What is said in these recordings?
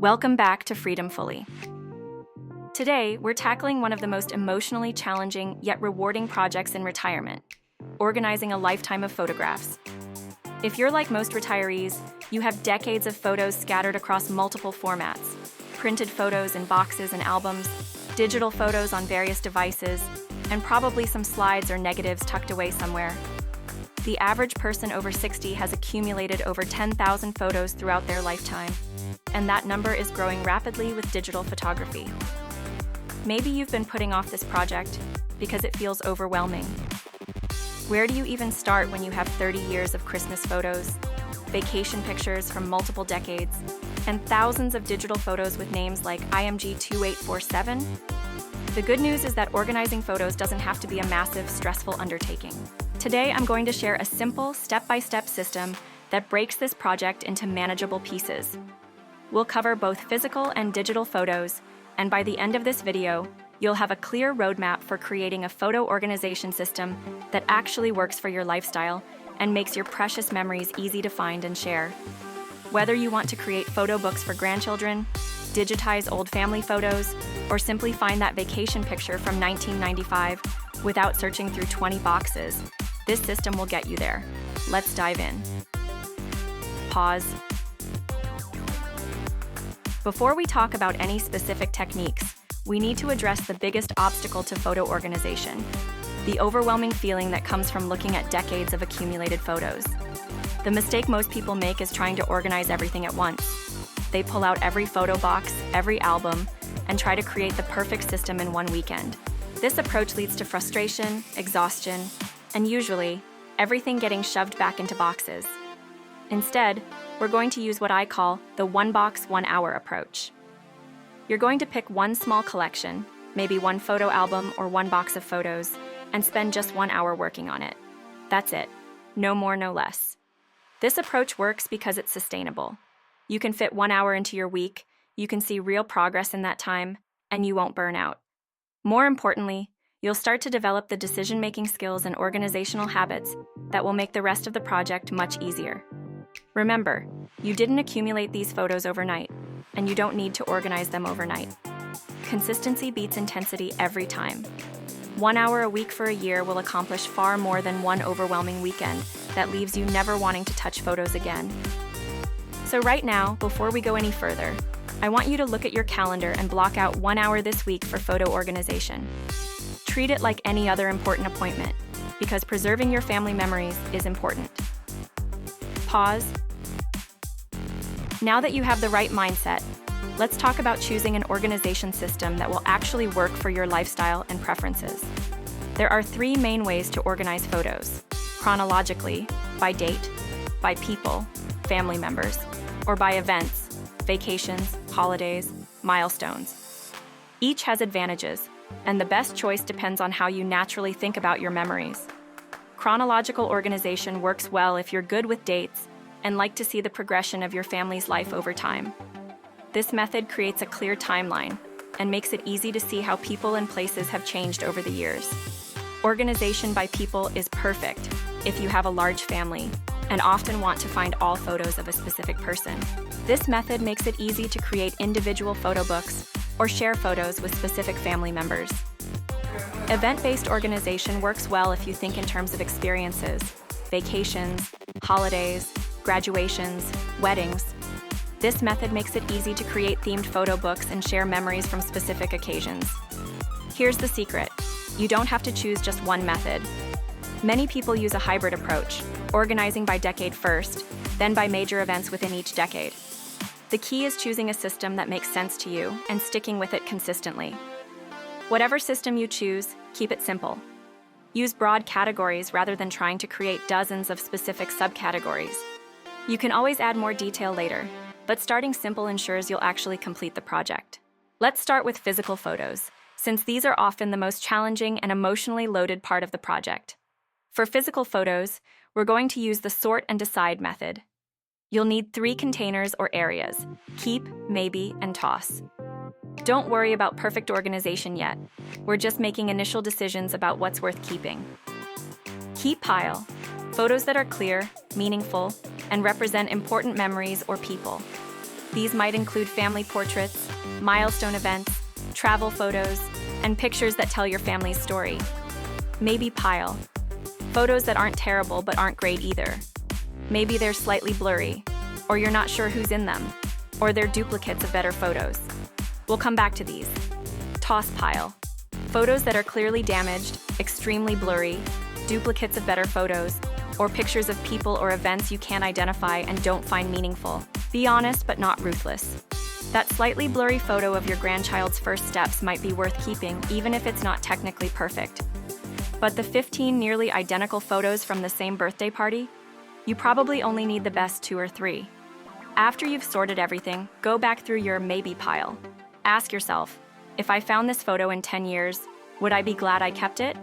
Welcome back to Freedomfully. Today, we're tackling one of the most emotionally challenging yet rewarding projects in retirement, organizing a lifetime of photographs. If you're like most retirees, you have decades of photos scattered across multiple formats: printed photos in boxes and albums, digital photos on various devices, and probably some slides or negatives tucked away somewhere. The average person over 60 has accumulated over 10,000 photos throughout their lifetime, and that number is growing rapidly with digital photography. Maybe you've been putting off this project because it feels overwhelming. Where do you even start when you have 30 years of Christmas photos, vacation pictures from multiple decades, and thousands of digital photos with names like IMG 2847? The good news is that organizing photos doesn't have to be a massive, stressful undertaking. Today, I'm going to share a simple, step-by-step system that breaks this project into manageable pieces. We'll cover both physical and digital photos, and by the end of this video, you'll have a clear roadmap for creating a photo organization system that actually works for your lifestyle and makes your precious memories easy to find and share. Whether you want to create photo books for grandchildren, digitize old family photos, or simply find that vacation picture from 1995 without searching through 20 boxes, this system will get you there. Let's dive in. Pause. Before we talk about any specific techniques, we need to address the biggest obstacle to photo organization: the overwhelming feeling that comes from looking at decades of accumulated photos. The mistake most people make is trying to organize everything at once. They pull out every photo box, every album, and try to create the perfect system in one weekend. This approach leads to frustration, exhaustion, and usually, everything getting shoved back into boxes. Instead, we're going to use what I call the one box, 1 hour approach. You're going to pick one small collection, maybe one photo album or one box of photos, and spend just 1 hour working on it. That's it. No more, no less. This approach works because it's sustainable. You can fit 1 hour into your week, you can see real progress in that time, and you won't burn out. More importantly, you'll start to develop the decision-making skills and organizational habits that will make the rest of the project much easier. Remember, you didn't accumulate these photos overnight, and you don't need to organize them overnight. Consistency beats intensity every time. 1 hour a week for a year will accomplish far more than one overwhelming weekend that leaves you never wanting to touch photos again. So right now, before we go any further, I want you to look at your calendar and block out 1 hour this week for photo organization. Treat it like any other important appointment, because preserving your family memories is important. Pause. Now that you have the right mindset, let's talk about choosing an organization system that will actually work for your lifestyle and preferences. There are 3 main ways to organize photos: chronologically, by date, by people, family members, or by events, vacations, holidays, milestones. Each has advantages, and the best choice depends on how you naturally think about your memories. Chronological organization works well if you're good with dates and like to see the progression of your family's life over time. This method creates a clear timeline and makes it easy to see how people and places have changed over the years. Organization by people is perfect if you have a large family and often want to find all photos of a specific person. This method makes it easy to create individual photo books or share photos with specific family members. Event-based organization works well if you think in terms of experiences: vacations, holidays, graduations, weddings. This method makes it easy to create themed photo books and share memories from specific occasions. Here's the secret: you don't have to choose just one method. Many people use a hybrid approach, organizing by decade first, then by major events within each decade. The key is choosing a system that makes sense to you and sticking with it consistently. Whatever system you choose, keep it simple. Use broad categories rather than trying to create dozens of specific subcategories. You can always add more detail later, but starting simple ensures you'll actually complete the project. Let's start with physical photos, since these are often the most challenging and emotionally loaded part of the project. For physical photos, we're going to use the sort and decide method. You'll need 3 containers or areas: keep, maybe, and toss. Don't worry about perfect organization yet. We're just making initial decisions about what's worth keeping. Keep pile: photos that are clear, meaningful, and represent important memories or people. These might include family portraits, milestone events, travel photos, and pictures that tell your family's story. Maybe pile. Photos that aren't terrible but aren't great either. Maybe they're slightly blurry, or you're not sure who's in them, or they're duplicates of better photos. We'll come back to these. Toss pile. Photos that are clearly damaged, extremely blurry, duplicates of better photos, or pictures of people or events you can't identify and don't find meaningful. Be honest but not ruthless. That slightly blurry photo of your grandchild's first steps might be worth keeping, even if it's not technically perfect. But the 15 nearly identical photos from the same birthday party? You probably only need the best 2 or 3. After you've sorted everything, go back through your maybe pile. Ask yourself, if I found this photo in 10 years, would I be glad I kept it?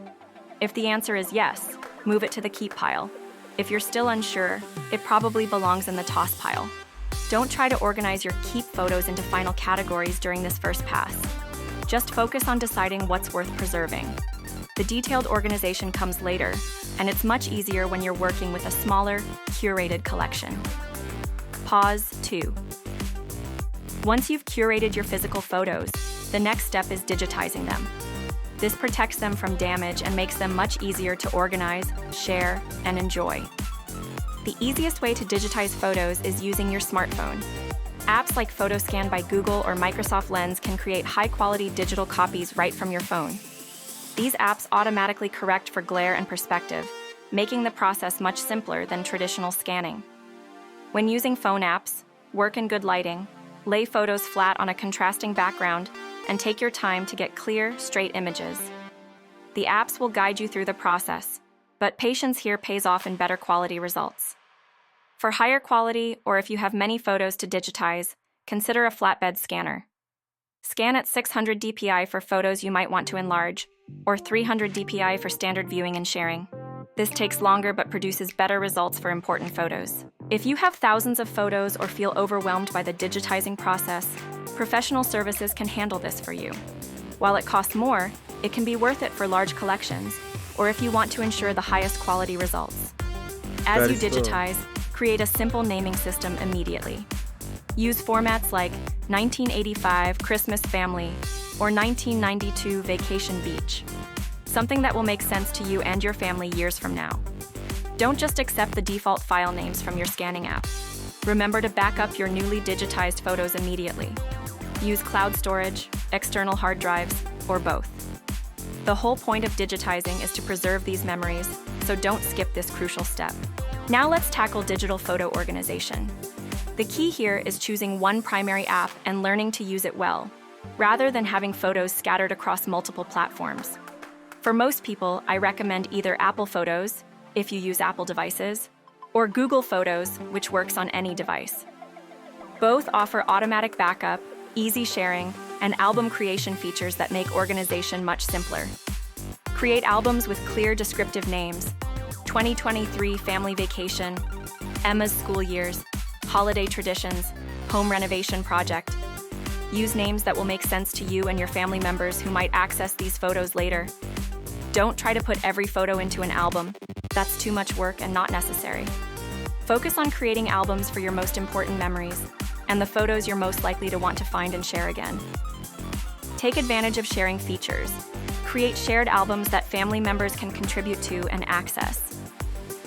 If the answer is yes, move it to the keep pile. If you're still unsure, it probably belongs in the toss pile. Don't try to organize your keep photos into final categories during this first pass. Just focus on deciding what's worth preserving. The detailed organization comes later, and it's much easier when you're working with a smaller, curated collection. Pause 2. Once you've curated your physical photos, the next step is digitizing them. This protects them from damage and makes them much easier to organize, share, and enjoy. The easiest way to digitize photos is using your smartphone. Apps like PhotoScan by Google or Microsoft Lens can create high-quality digital copies right from your phone. These apps automatically correct for glare and perspective, making the process much simpler than traditional scanning. When using phone apps, work in good lighting, lay photos flat on a contrasting background, and take your time to get clear, straight images. The apps will guide you through the process, but patience here pays off in better quality results. For higher quality, or if you have many photos to digitize, consider a flatbed scanner. Scan at 600 dpi for photos you might want to enlarge, or 300 dpi for standard viewing and sharing. This takes longer but produces better results for important photos. If you have thousands of photos or feel overwhelmed by the digitizing process, professional services can handle this for you. While it costs more, it can be worth it for large collections, or if you want to ensure the highest quality results. As you digitize, create a simple naming system immediately. Use formats like 1985 Christmas Family or 1992 Vacation Beach, something that will make sense to you and your family years from now. Don't just accept the default file names from your scanning app. Remember to back up your newly digitized photos immediately. Use cloud storage, external hard drives, or both. The whole point of digitizing is to preserve these memories, so don't skip this crucial step. Now let's tackle digital photo organization. The key here is choosing one primary app and learning to use it well, rather than having photos scattered across multiple platforms. For most people, I recommend either Apple Photos, if you use Apple devices, or Google Photos, which works on any device. Both offer automatic backup, easy sharing, and album creation features that make organization much simpler. Create albums with clear descriptive names: 2023 Family Vacation, Emma's School Years, Holiday Traditions, Home Renovation Project. Use names that will make sense to you and your family members who might access these photos later. Don't try to put every photo into an album. That's too much work and not necessary. Focus on creating albums for your most important memories and the photos you're most likely to want to find and share again. Take advantage of sharing features. Create shared albums that family members can contribute to and access.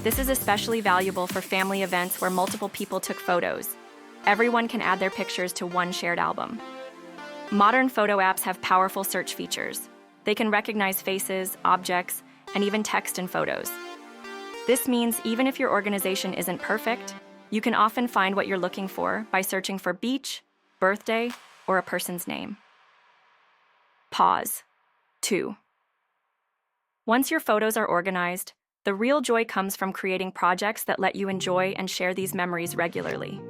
This is especially valuable for family events where multiple people took photos. Everyone can add their pictures to one shared album. Modern photo apps have powerful search features. They can recognize faces, objects, and even text in photos. This means even if your organization isn't perfect, you can often find what you're looking for by searching for beach, birthday, or a person's name. Pause. 2. Once your photos are organized, the real joy comes from creating projects that let you enjoy and share these memories regularly.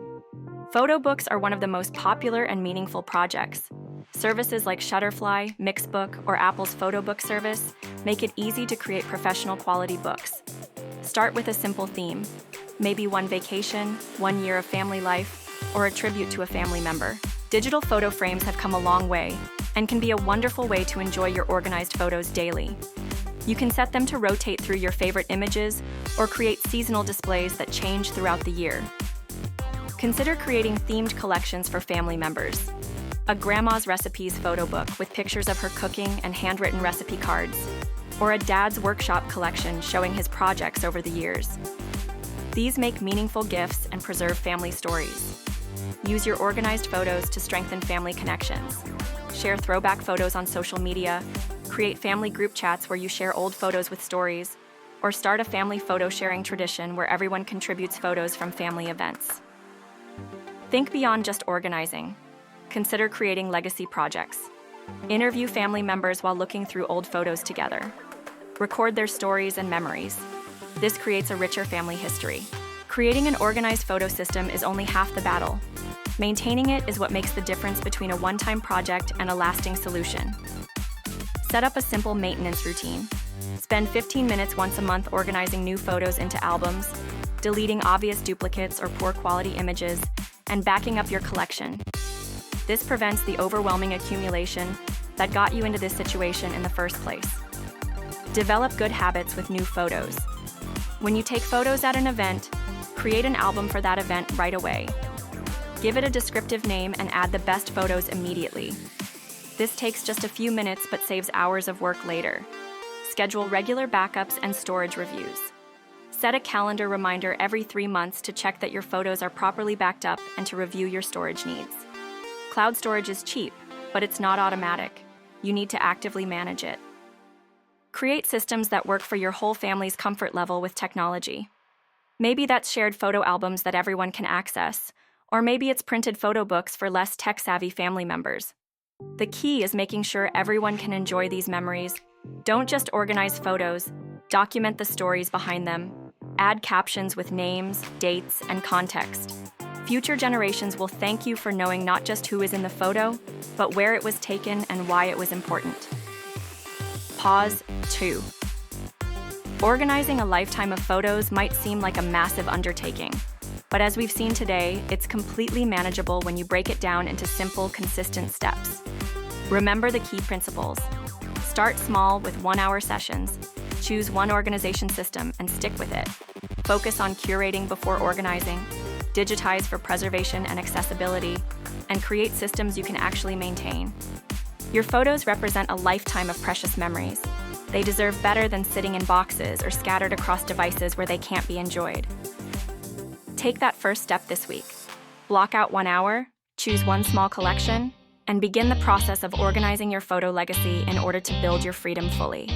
Photo books are one of the most popular and meaningful projects. Services like Shutterfly, Mixbook, or Apple's photo book service make it easy to create professional quality books. Start with a simple theme, maybe one vacation, 1 year of family life, or a tribute to a family member. Digital photo frames have come a long way and can be a wonderful way to enjoy your organized photos daily. You can set them to rotate through your favorite images or create seasonal displays that change throughout the year. Consider creating themed collections for family members. A grandma's recipes photo book with pictures of her cooking and handwritten recipe cards, or a dad's workshop collection showing his projects over the years. These make meaningful gifts and preserve family stories. Use your organized photos to strengthen family connections. Share throwback photos on social media, create family group chats where you share old photos with stories, or start a family photo sharing tradition where everyone contributes photos from family events. Think beyond just organizing. Consider creating legacy projects. Interview family members while looking through old photos together. Record their stories and memories. This creates a richer family history. Creating an organized photo system is only half the battle. Maintaining it is what makes the difference between a one-time project and a lasting solution. Set up a simple maintenance routine. Spend 15 minutes once a month organizing new photos into albums, deleting obvious duplicates or poor quality images, and backing up your collection. This prevents the overwhelming accumulation that got you into this situation in the first place. Develop good habits with new photos. When you take photos at an event, create an album for that event right away. Give it a descriptive name and add the best photos immediately. This takes just a few minutes but saves hours of work later. Schedule regular backups and storage reviews. Set a calendar reminder every 3 months to check that your photos are properly backed up and to review your storage needs. Cloud storage is cheap, but it's not automatic. You need to actively manage it. Create systems that work for your whole family's comfort level with technology. Maybe that's shared photo albums that everyone can access, or maybe it's printed photo books for less tech-savvy family members. The key is making sure everyone can enjoy these memories. Don't just organize photos, document the stories behind them. Add captions with names, dates, and context. Future generations will thank you for knowing not just who is in the photo, but where it was taken and why it was important. Pause 2. Organizing a lifetime of photos might seem like a massive undertaking, but as we've seen today, it's completely manageable when you break it down into simple, consistent steps. Remember the key principles. Start small with 1-hour sessions. Choose one organization system and stick with it. Focus on curating before organizing. Digitize for preservation and accessibility, and create systems you can actually maintain. Your photos represent a lifetime of precious memories. They deserve better than sitting in boxes or scattered across devices where they can't be enjoyed. Take that first step this week. Block out 1 hour, choose one small collection, and begin the process of organizing your photo legacy in order to build your freedom fully.